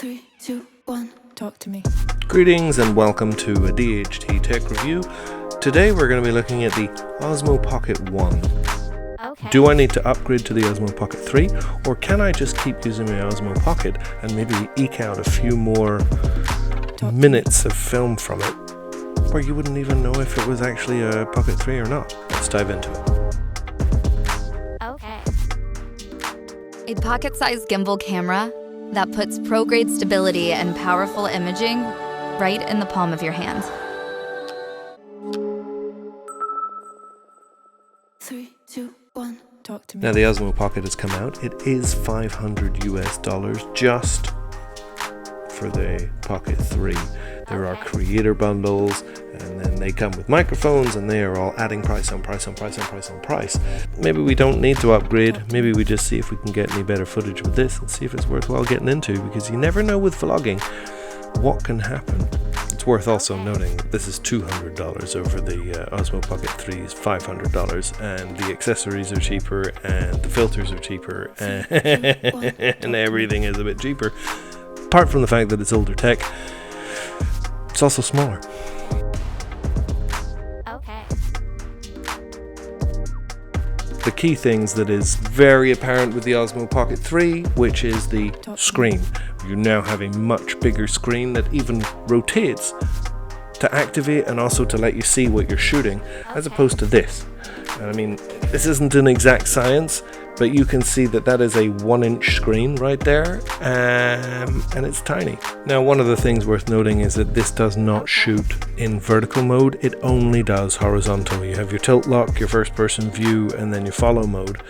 3, 2, 1, talk to me. Greetings and welcome to a DHT Tech Review. Today we're going to be looking at the Osmo Pocket 1. Okay. Do I need to upgrade to the Osmo Pocket 3, or can I just keep using my Osmo Pocket and maybe eke out a few more minutes of film from it, where you wouldn't even know if it was actually a Pocket 3 or not? Let's dive into it. Okay. A pocket-sized gimbal camera that puts pro-grade stability and powerful imaging right in the palm of your hand. 3, 2, 1, talk to me. Now the Osmo Pocket has come out. It is $500 US just for the Pocket 3. There are creator bundles, and then they come with microphones, and they are all adding price on price on price on price on price. Maybe we don't need to upgrade. Maybe we just see if we can get any better footage with this and see if it's worthwhile getting into, because you never know with vlogging what can happen. It's worth also noting that this is $200 over the Osmo Pocket 3's $500, and the accessories are cheaper, and the filters are cheaper, and everything is a bit cheaper. Apart from the fact that it's older tech, it's also smaller. Okay. The key things that is very apparent with the Osmo Pocket 3, which is the screen. You now have a much bigger screen that even rotates to activate and also to let you see what you're shooting, as opposed to this. And I mean, this isn't an exact science, but you can see that that is a 1-inch screen right there, and it's tiny. Now, one of the things worth noting is that this does not shoot in vertical mode, it only does horizontal. You have your tilt lock, your first person view, and then your follow mode,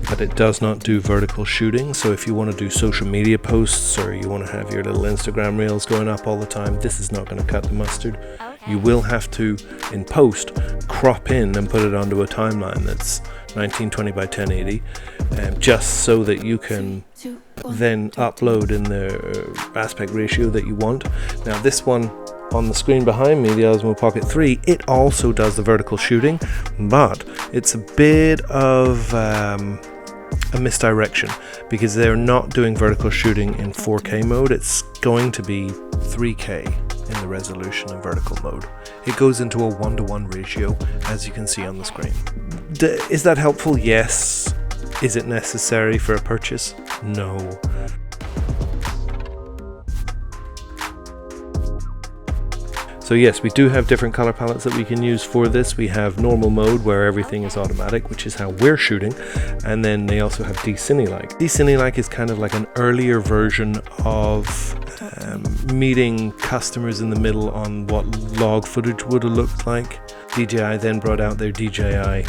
but it does not do vertical shooting. So if you want to do social media posts, or you want to have your little Instagram reels going up all the time, this is not going to cut the mustard. You will have to, in post, crop in and put it onto a timeline that's 1920 by 1080, just so that you can then upload in the aspect ratio that you want. Now this one on the screen behind me, the Osmo Pocket 3, it also does the vertical shooting, but it's a bit of a misdirection, because they're not doing vertical shooting in 4K mode. It's going to be 3K in the resolution in vertical mode. It goes into a 1:1 ratio, as you can see on the screen. Is that helpful? Yes. Is it necessary for a purchase? No. So yes, we do have different color palettes that we can use for this. We have normal mode, where everything is automatic, which is how we're shooting, and then they also have DCine-like. DCine-like is kind of like an earlier version of meeting customers in the middle on what log footage would have looked like. DJI then brought out their DJI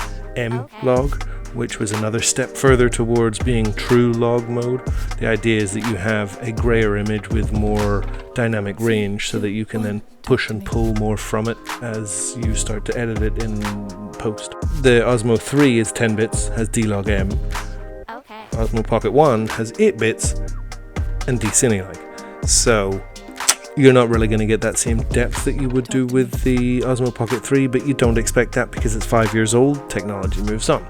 log, which was another step further towards being true log mode. The idea is that you have a grayer image with more dynamic range, so that you can then push and pull more from it as you start to edit it in post. The Osmo 3 is 10 bits, has D-Log M. Okay. Osmo Pocket 1 has 8 bits and DCine-like. So you're not really going to get that same depth that you would do with the Osmo Pocket 3, but you don't expect that because it's 5 years old. Technology moves on.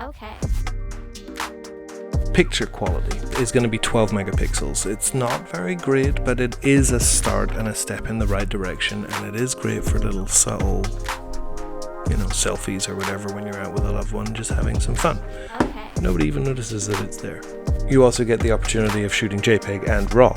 Okay. Picture quality is going to be 12 megapixels. It's not very great, but it is a start and a step in the right direction, and it is great for little subtle, selfies or whatever when you're out with a loved one just having some fun. Okay. Nobody even notices that it's there. You also get the opportunity of shooting JPEG and RAW.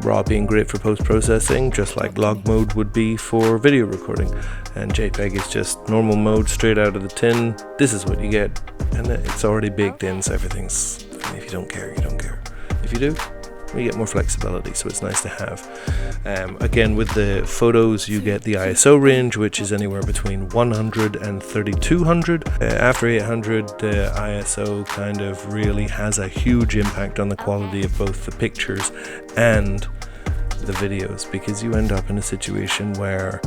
RAW being great for post-processing, just like log mode would be for video recording. And JPEG is just normal mode straight out of the tin. This is what you get, and it's already baked in, so everything's fine. If you don't care, you don't care. If you do, we get more flexibility, so it's nice to have. Again, with the photos, you get the ISO range, which is anywhere between 100 and 3200. After 800, the ISO kind of really has a huge impact on the quality of both the pictures and the videos, because you end up in a situation where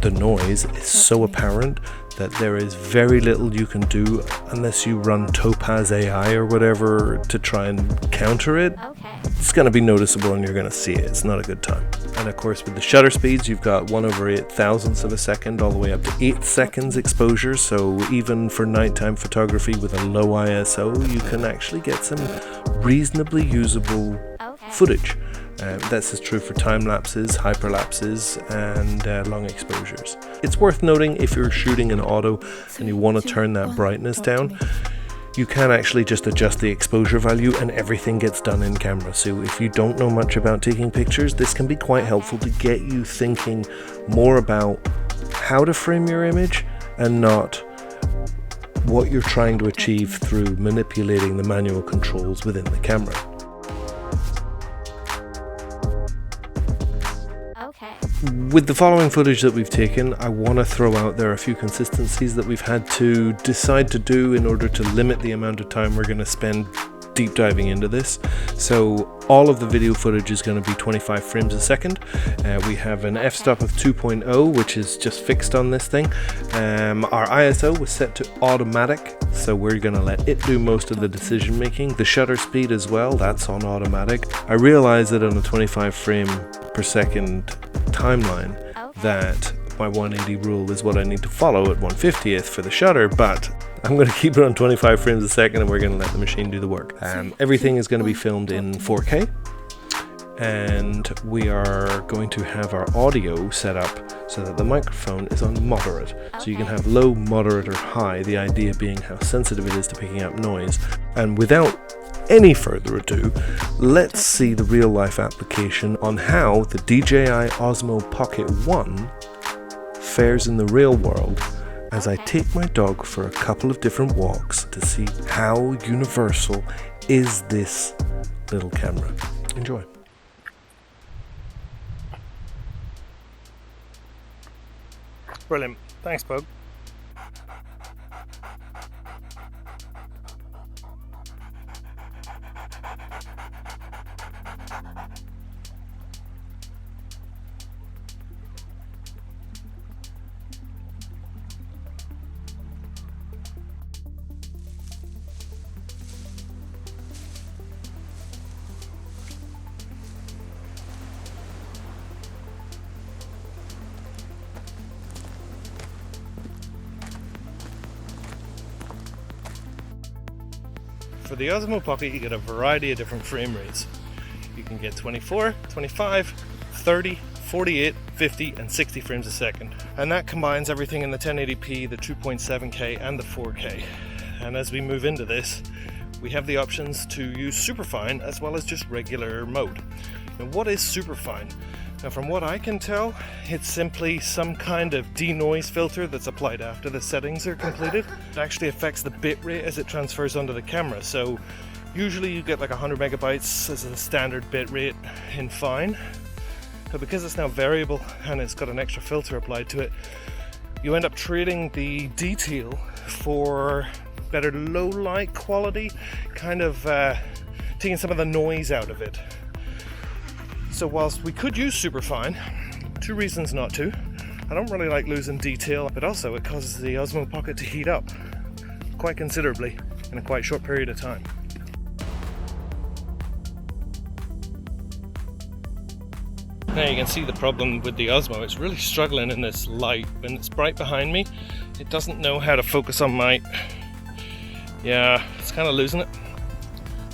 the noise is so apparent that there is very little you can do unless you run Topaz AI or whatever to try and counter it. Okay. It's going to be noticeable and you're going to see it. It's not a good time. And of course with the shutter speeds, you've got 1/8 thousandths of a second all the way up to 8 seconds exposure, so even for nighttime photography with a low ISO, you can actually get some reasonably usable footage. This is true for time lapses, hyperlapses, and long exposures. It's worth noting, if you're shooting in auto and you want to turn that brightness down, you can actually just adjust the exposure value and everything gets done in camera. So if you don't know much about taking pictures, this can be quite helpful to get you thinking more about how to frame your image and not what you're trying to achieve through manipulating the manual controls within the camera. With the following footage that we've taken, I want to throw out there a few consistencies that we've had to decide to do in order to limit the amount of time we're going to spend deep diving into this. So all of the video footage is going to be 25 frames a second. We have an f-stop of 2.0, which is just fixed on this thing. Our ISO was set to automatic, so we're going to let it do most of the decision making. The shutter speed as well, that's on automatic. I realize that on a 25 frame per second timeline that my 180 rule is what I need to follow at 1/50th for the shutter, but I'm going to keep it on 25 frames a second and we're going to let the machine do the work. Everything is going to be filmed in 4K, and we are going to have our audio set up so that the microphone is on moderate. So you can have low, moderate or high, the idea being how sensitive it is to picking up noise. And without any further ado, let's see the real life application on how the DJI Osmo Pocket 1 fares in the real world as I take my dog for a couple of different walks to see how universal is this little camera. Enjoy. Brilliant. Thanks, Bug. For the Osmo Pocket, you get a variety of different frame rates. You can get 24, 25, 30, 48, 50 and 60 frames a second. And that combines everything in the 1080p, the 2.7K and the 4K. And as we move into this, we have the options to use Superfine as well as just regular mode. Now, what is Superfine? Now, from what I can tell, it's simply some kind of denoise filter that's applied after the settings are completed. It actually affects the bitrate as it transfers onto the camera. So usually you get like 100 megabytes as a standard bitrate in Fine. But because it's now variable and it's got an extra filter applied to it, you end up trading the detail for better low light quality, kind of taking some of the noise out of it. So whilst we could use Superfine, two reasons not to. I don't really like losing detail, but also it causes the Osmo Pocket to heat up quite considerably in a quite short period of time. Now you can see the problem with the Osmo. It's really struggling in this light. When it's bright behind me, it doesn't know how to focus on my... Yeah, it's kind of losing it.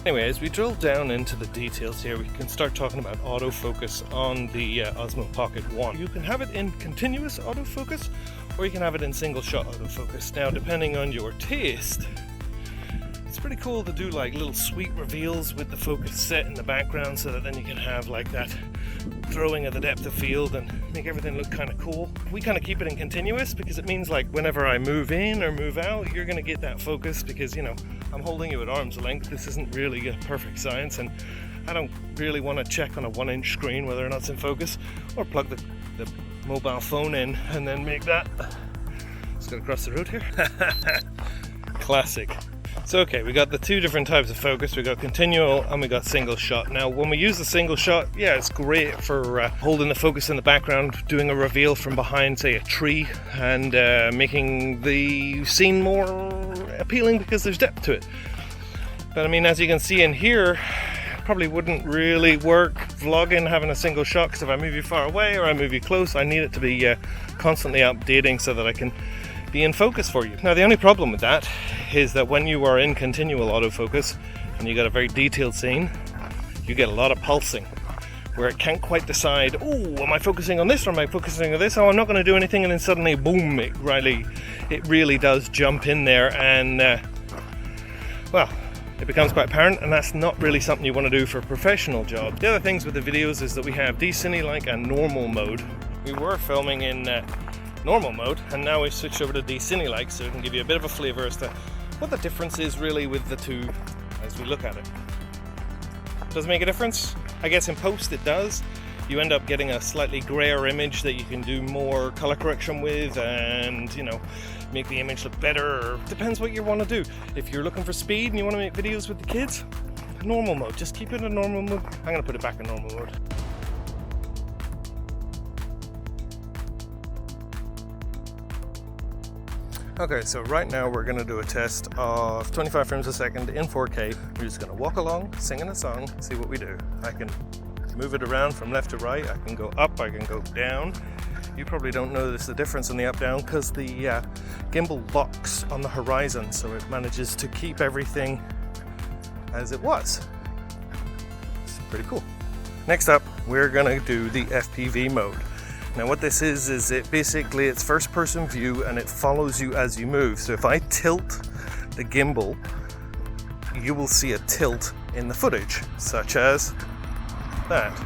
Anyway, as we drill down into the details here, we can start talking about autofocus on the Osmo Pocket 1. You can have it in continuous autofocus, or you can have it in single shot autofocus. Now, depending on your taste, it's pretty cool to do like little sweet reveals with the focus set in the background, so that then you can have like that throwing of the depth of field and make everything look kind of cool. We kind of keep it in continuous because it means like whenever I move in or move out, you're going to get that focus because, you know, I'm holding you at arm's length. This isn't really a perfect science, and I don't really want to check on a 1-inch screen whether or not it's in focus, or plug the mobile phone in and then make that. Let's go across the road here. Classic. So okay, we got the two different types of focus. We got continual and we got single shot. Now when we use the single shot, yeah, it's great for holding the focus in the background, doing a reveal from behind, say, a tree, and making the scene more appealing because there's depth to it. But I mean, as you can see in here, probably wouldn't really work vlogging having a single shot, because if I move you far away or I move you close, I need it to be constantly updating so that I can be in focus for you. Now the only problem with that is that when you are in continual autofocus and you got a very detailed scene, you get a lot of pulsing where it can't quite decide, oh, am I focusing on this or am I focusing on this? Oh, I'm not going to do anything, and then suddenly, boom, it really does jump in there, and well, it becomes quite apparent, and that's not really something you want to do for a professional job. The other things with the videos is that we have Cine-like and normal mode. We were filming in normal mode, and now we've switched over to Cine-like, so it can give you a bit of a flavour as to what the difference is really with the two as we look at it. Does it make a difference? I guess in post it does. You end up getting a slightly grayer image that you can do more color correction with, and you know, make the image look better, or depends what you want to do. If you're looking for speed and you want to make videos with the kids, normal mode, just keep it in normal mode. I'm going to put it back in normal mode. Okay, so right now we're going to do a test of 25 frames a second in 4K. We're just going to walk along, singing a song, see what we do. I can move it around from left to right, I can go up, I can go down. You probably don't notice the difference in the up-down because the gimbal locks on the horizon, so it manages to keep everything as it was. It's pretty cool. Next up, we're going to do the FPV mode. Now what this is it basically, it's first person view and it follows you as you move. So if I tilt the gimbal, you will see a tilt in the footage, such as that.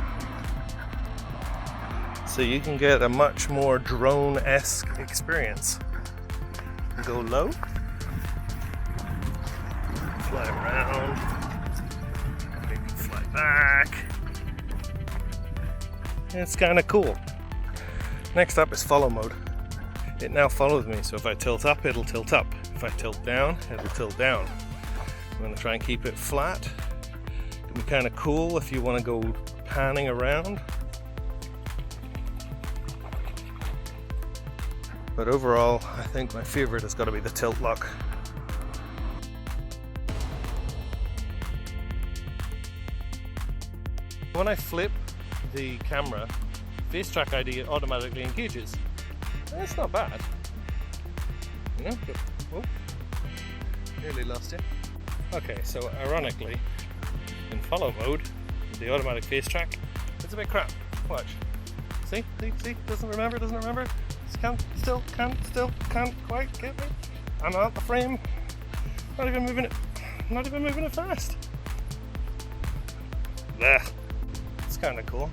So you can get a much more drone-esque experience. Go low, fly around, maybe fly back. It's kind of cool. Next up is follow mode. It now follows me, so if I tilt up, it'll tilt up. If I tilt down, it'll tilt down. I'm going to try and keep it flat. It'll be kind of cool if you want to go panning around. But overall, I think my favorite has got to be the tilt lock. When I flip the camera, face track ID automatically engages. That's not bad. You know, but, oh, nearly lost it. Okay, so ironically, in follow mode, the automatic face track, it's a bit crap. Watch. See, doesn't remember. Still can't quite get me. I'm out the frame. Not even moving it fast. Blech. It's kind of cool.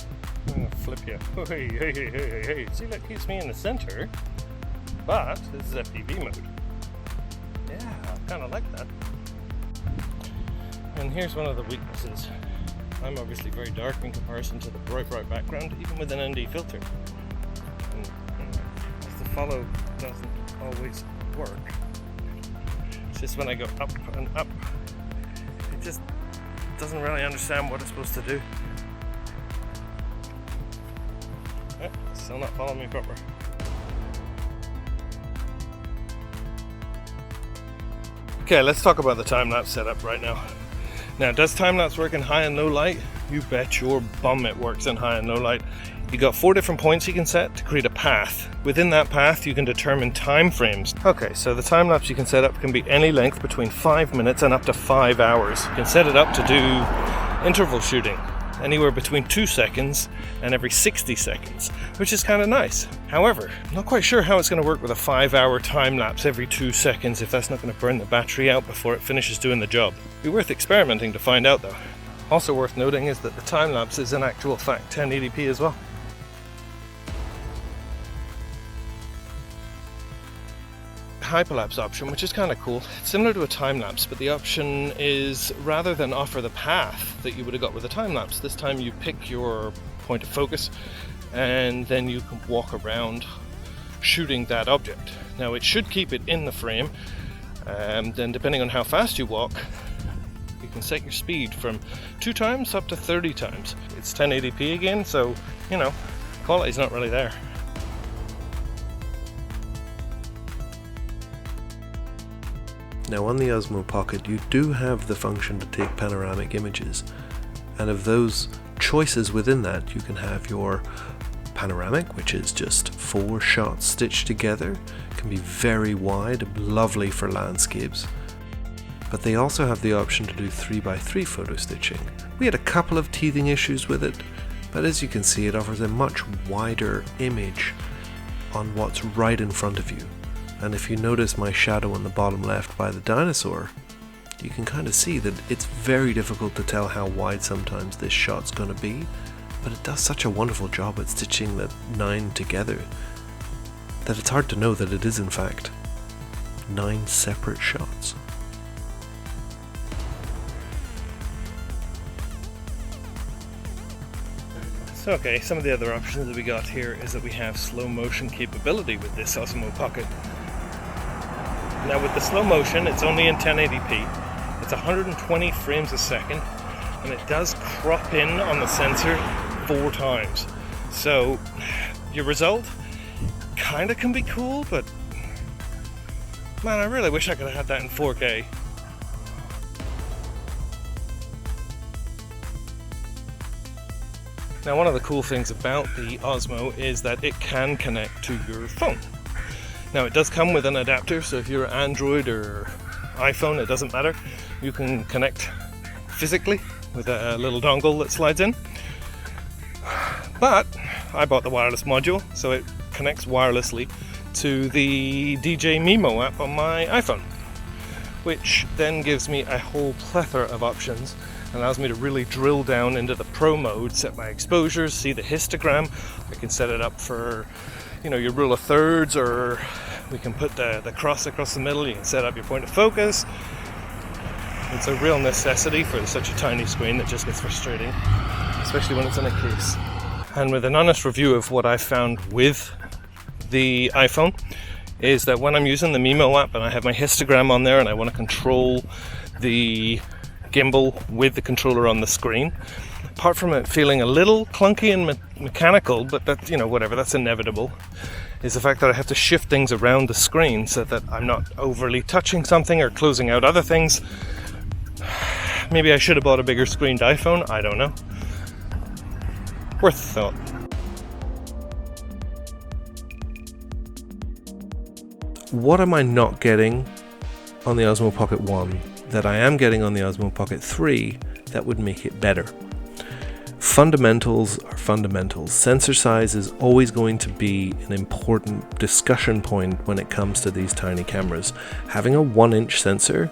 I'm gonna flip you. Hey. See, that keeps me in the center. But this is FPV mode. Yeah, I kind of like that. And here's one of the weaknesses. I'm obviously very dark in comparison to the bright background, even with an ND filter. And as the follow doesn't always work. It's just when I go up and up, it just doesn't really understand what it's supposed to do. Still not following me proper. Okay, let's talk about the time-lapse setup right now. Now, does time-lapse work in high and low light? You bet your bum it works in high and low light. You got 4 different points you can set to create a path. Within that path, you can determine time frames. Okay, so the time-lapse you can set up can be any length between 5 minutes and up to 5 hours. You can set it up to do interval shooting, anywhere between 2 seconds and every 60 seconds, which is kind of nice. However, I'm not quite sure how it's going to work with a 5-hour time-lapse every 2 seconds if that's not going to burn the battery out before it finishes doing the job. It'd be worth experimenting to find out though. Also worth noting is that the time-lapse is in actual fact 1080p as well. Hyperlapse option, which is kind of cool. It's similar to a time-lapse, but the option is, rather than offer the path that you would have got with a time-lapse, this time you pick your point of focus and then you can walk around shooting that object. Now it should keep it in the frame, and then depending on how fast you walk, you can set your speed from 2 times up to 30 times. It's 1080p again, so you know, quality's not really there. Now on the Osmo Pocket you do have the function to take panoramic images, And of those choices within that, you can have your Panoramic, which is just 4 shots stitched together. It can be very wide, lovely for landscapes. But they also have the option to do 3x3 photo stitching. We had a couple of teething issues with it, but as you can see, it offers a much wider image on what's right in front of you. And if you notice my shadow on the bottom left by the dinosaur, you can kind of see that it's very difficult to tell how wide sometimes this shot's going to be, but it does such a wonderful job at stitching the 9 together that it's hard to know that it is in fact 9 separate shots. So okay, some of the other options that we got here is that we have slow motion capability with this Osmo Pocket. Now with the slow motion, it's only in 1080p, it's 120 frames a second, and it does crop in on the sensor 4 times. So your result kind of can be cool, but man, I really wish I could have had that in 4K. Now one of the cool things about the Osmo is that it can connect to your phone. Now it does come with an adapter, so if you're Android or iPhone, it doesn't matter. You can connect physically with a little dongle that slides in. But I bought the wireless module, so it connects wirelessly to the DJI Mimo app on my iPhone, which then gives me a whole plethora of options. Allows me to really drill down into the pro mode, set my exposures, see the histogram. I can set it up for, you know, your rule of thirds, or we can put the cross across the middle. You can set up your point of focus. It's a real necessity for such a tiny screen that just gets frustrating, especially when it's in a case. And with an honest review of what I found with the iPhone is that when I'm using the Mimo app and I have my histogram on there and I want to control the gimbal with the controller on the screen, apart from it feeling a little clunky and mechanical, but that, you know, whatever, that's inevitable, is the fact that I have to shift things around the screen so that I'm not overly touching something or closing out other things. Maybe I should have bought a bigger screened iPhone, I don't know. Worth a thought. What am I not getting on the Osmo Pocket 1 that I am getting on the Osmo Pocket 3 that would make it better? Fundamentals are fundamentals. Sensor size is always going to be an important discussion point when it comes to these tiny cameras. Having a 1-inch sensor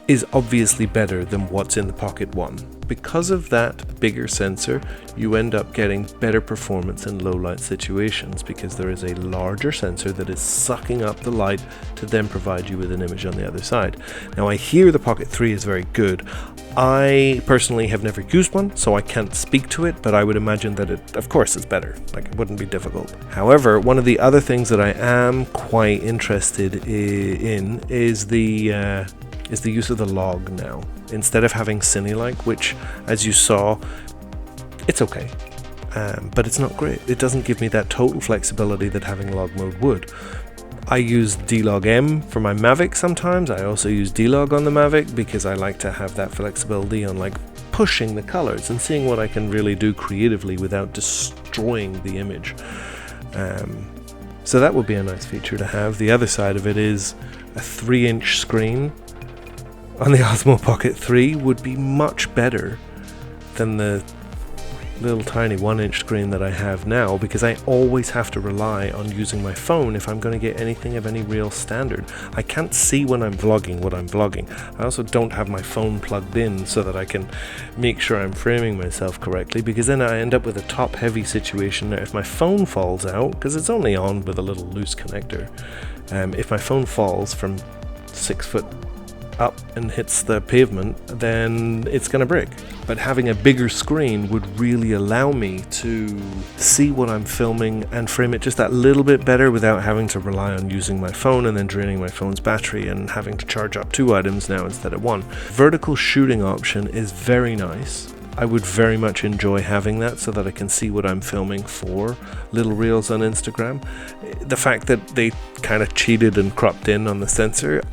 is obviously better than what's in the Pocket 1. Because of that bigger sensor, you end up getting better performance in low light situations because there is a larger sensor that is sucking up the light to then provide you with an image on the other side. Now I hear the Pocket 3 is very good. I personally have never used one, so I can't speak to it, but I would imagine that it, of course, is better. Like, it wouldn't be difficult. However, one of the other things that I am quite interested in is the use of the log now. Instead of having Cine-like, which, as you saw, it's okay, but it's not great. It doesn't give me that total flexibility that having log mode would. I use D-Log M for my Mavic sometimes. I also use D-Log on the Mavic because I like to have that flexibility on like pushing the colors and seeing what I can really do creatively without destroying the image. So that would be a nice feature to have. The other side of it is a 3-inch screen on the Osmo Pocket 3 would be much better than the little tiny 1-inch screen that I have now, because I always have to rely on using my phone if I'm going to get anything of any real standard. I can't see when I'm vlogging what I'm vlogging. I also don't have my phone plugged in so that I can make sure I'm framing myself correctly, because then I end up with a top heavy situation. Now, if my phone falls out, because it's only on with a little loose connector, if my phone falls from 6 foot up and hits the pavement, then it's going to break. But having a bigger screen would really allow me to see what I'm filming and frame it just that little bit better without having to rely on using my phone and then draining my phone's battery and having to charge up 2 items now instead of 1. Vertical shooting option is very nice. I would very much enjoy having that so that I can see what I'm filming for little reels on Instagram. The fact that they kind of cheated and cropped in on the sensor,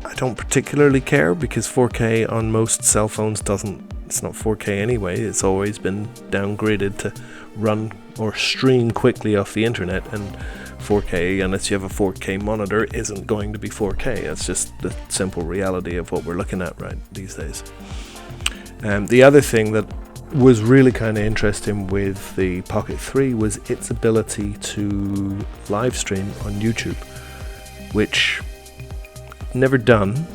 I don't particularly care, because 4K on most cell phones doesn't It's not 4K anyway. It's always been downgraded to run or stream quickly off the internet, and 4K, unless you have a 4K monitor, isn't going to be 4K. That's just the simple reality of what we're looking at right these days. The other thing that was really kind of interesting with the Pocket 3 was its ability to live stream on YouTube, which I've never done,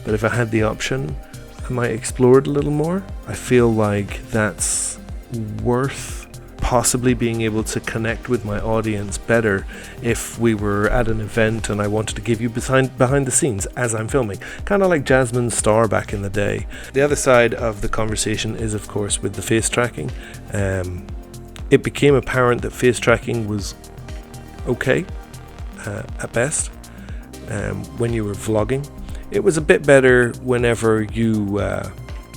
but if I had the option, I might explore it a little more. I feel like that's worth possibly being able to connect with my audience better if we were at an event and I wanted to give you behind the scenes as I'm filming, kind of like Jasmine's Star back in the day. The other side of the conversation is, of course, with the face tracking. It became apparent that face tracking was okay at best when you were vlogging. It was a bit better whenever you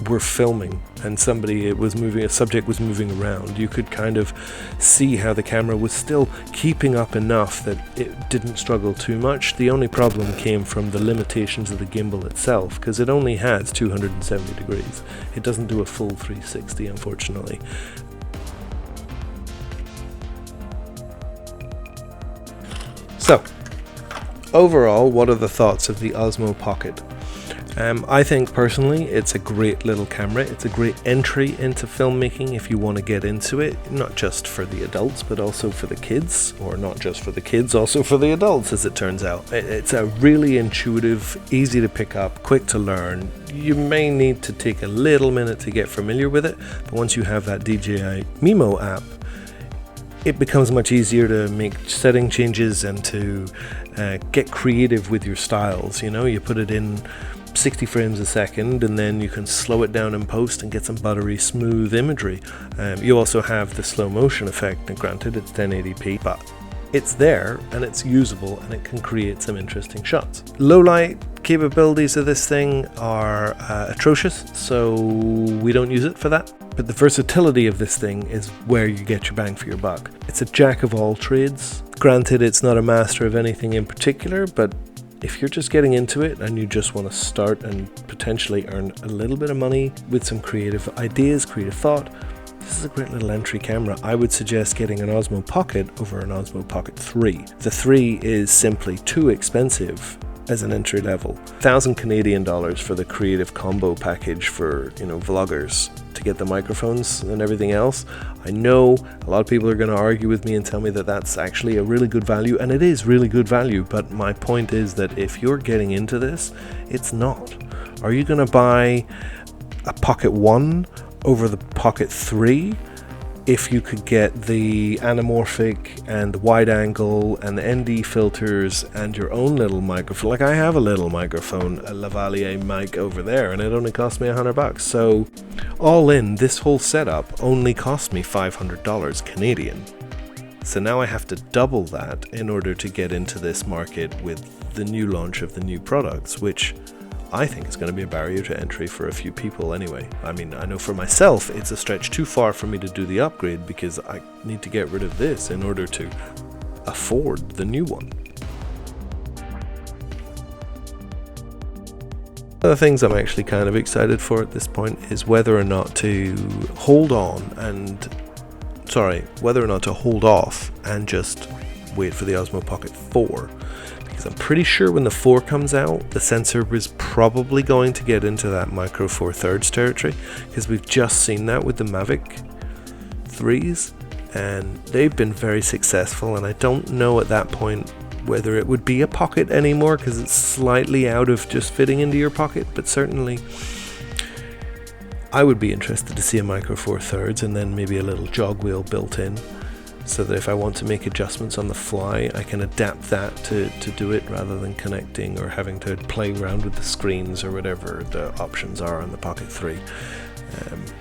were filming and a subject was moving around. You could kind of see how the camera was still keeping up enough that it didn't struggle too much. The only problem came from the limitations of the gimbal itself, because it only has 270 degrees. It doesn't do a full 360, unfortunately. So, overall, what are the thoughts of the Osmo Pocket? I think personally it's a great little camera. It's a great entry into filmmaking if you want to get into it, not just for the adults but also for the kids, or not just for the kids, also for the adults, as it turns out. It's a really intuitive, easy to pick up, quick to learn. You may need to take a little minute to get familiar with it, but once you have that DJI Mimo app, it becomes much easier to make setting changes and to get creative with your styles. You know, you put it in 60 frames a second and then you can slow it down in post and get some buttery smooth imagery. You also have the slow motion effect, and granted it's 1080p, but it's there and it's usable and it can create some interesting shots. Low light capabilities of this thing are atrocious, so we don't use it for that. But the versatility of this thing is where you get your bang for your buck. It's a jack of all trades. Granted, it's not a master of anything in particular, but if you're just getting into it and you just want to start and potentially earn a little bit of money with some creative ideas, creative thought, this is a great little entry camera. I would suggest getting an Osmo Pocket over an Osmo Pocket 3. The 3 is simply too expensive as an entry level. 1,000 Canadian dollars for the creative combo package for, vloggers to get the microphones and everything else. I know a lot of people are going to argue with me and tell me that that's actually a really good value, and it is really good value, but my point is that if you're getting into this, it's not. Are you going to buy a Pocket 1 over the Pocket 3 if you could get the anamorphic and the wide angle and the ND filters and your own little microphone? Like, I have a little microphone, a lavalier mic over there, and it only cost me $100. So all in, this whole setup only cost me $500 Canadian. So now I have to double that in order to get into this market with the new launch of the new products, which I think is going to be a barrier to entry for a few people anyway. I mean, I know for myself it's a stretch too far for me to do the upgrade because I need to get rid of this in order to afford the new one. One of the things I'm actually kind of excited for at this point is whether or not to hold off and just wait for the Osmo Pocket 4. Because I'm pretty sure when the 4 comes out, the sensor is probably going to get into that micro 4/3 territory, because we've just seen that with the Mavic 3s and they've been very successful, and I don't know at that point whether it would be a pocket anymore because it's slightly out of just fitting into your pocket, but certainly I would be interested to see a micro 4/3 and then maybe a little jog wheel built in, so that if I want to make adjustments on the fly, I can adapt that to do it rather than connecting or having to play around with the screens or whatever the options are on the Pocket 3.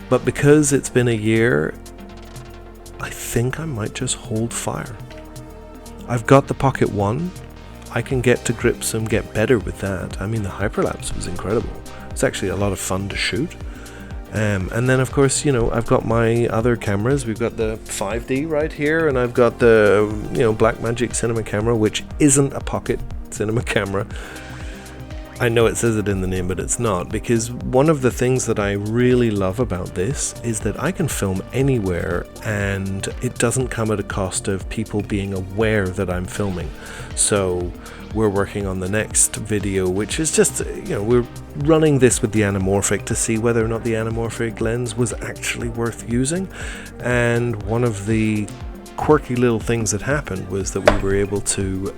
But because it's been a year, I think I might just hold fire. I've got the Pocket 1. I can get to grips and get better with that. I mean, the Hyperlapse was incredible. It's actually a lot of fun to shoot. And then of course, I've got my other cameras. We've got the 5D right here, and I've got the Blackmagic cinema camera, which isn't a pocket cinema camera. I know it says it in the name, but it's not, because one of the things that I really love about this is that I can film anywhere and it doesn't come at a cost of people being aware that I'm filming. So we're working on the next video, which is just, we're running this with the anamorphic to see whether or not the anamorphic lens was actually worth using. And one of the quirky little things that happened was that we were able to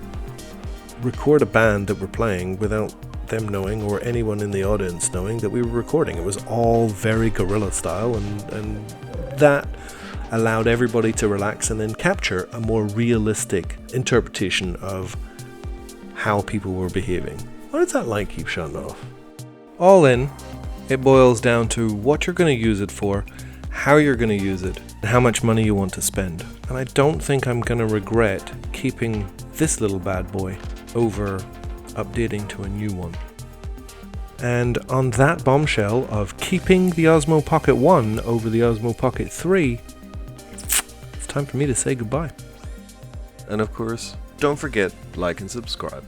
record a band that we're playing without them knowing, or anyone in the audience knowing, that we were recording. It was all very guerrilla style, and that allowed everybody to relax and then capture a more realistic interpretation of how people were behaving. What is that light keep shutting off? All in, it boils down to what you're going to use it for, how you're going to use it, and how much money you want to spend. And I don't think I'm going to regret keeping this little bad boy over updating to a new one. And on that bombshell of keeping the Osmo Pocket 1 over the Osmo Pocket 3, it's time for me to say goodbye. And of course, don't forget, like and subscribe.